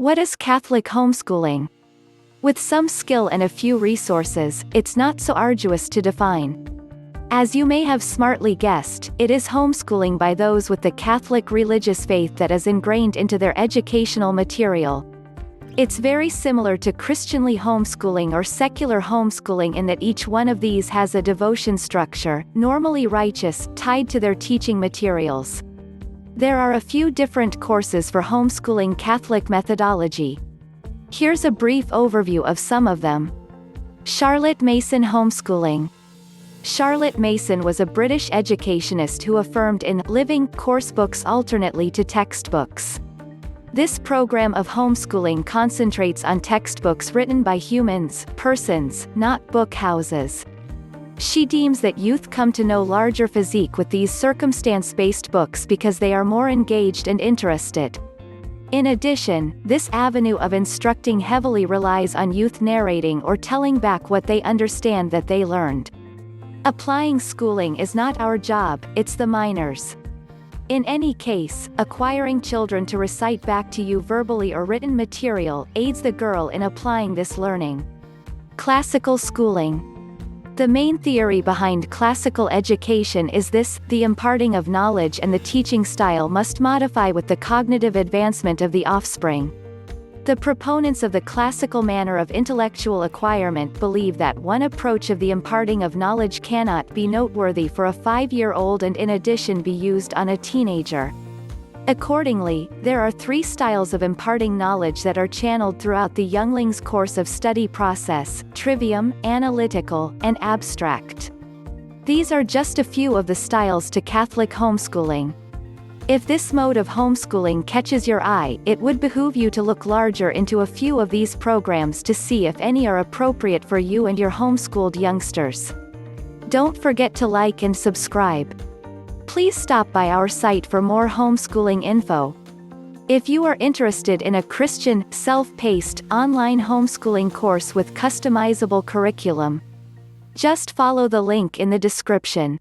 What is Catholic homeschooling? With some skill and a few resources, it's not so arduous to define. As you may have smartly guessed, it is homeschooling by those with the Catholic religious faith that is ingrained into their educational material. It's very similar to Christianly homeschooling or secular homeschooling in that each one of these has a devotion structure, normally righteous, tied to their teaching materials. There are a few different courses for homeschooling Catholic methodology. Here's a brief overview of some of them. Charlotte Mason Homeschooling. Charlotte Mason was a British educationist who affirmed in living coursebooks alternately to textbooks. This program of homeschooling concentrates on textbooks written by humans, persons, not book houses. She deems that youth come to know larger physique with these circumstance-based books because they are more engaged and interested. In addition, this avenue of instructing heavily relies on youth narrating or telling back what they understand that they learned. Applying schooling is not our job, it's the minors. In any case, acquiring children to recite back to you verbally or written material aids the girl in applying this learning. Classical schooling. The main theory behind classical education is this: the imparting of knowledge and the teaching style must modify with the cognitive advancement of the offspring. The proponents of the classical manner of intellectual acquirement believe that one approach of the imparting of knowledge cannot be noteworthy for a 5-year-old and in addition be used on a teenager. Accordingly, there are 3 styles of imparting knowledge that are channeled throughout the youngling's course of study process: Trivium, Analytical, and Abstract. These are just a few of the styles to Catholic homeschooling. If this mode of homeschooling catches your eye, it would behoove you to look larger into a few of these programs to see if any are appropriate for you and your homeschooled youngsters. Don't forget to like and subscribe. Please stop by our site for more homeschooling info. If you are interested in a Christian, self-paced, online homeschooling course with customizable curriculum, just follow the link in the description.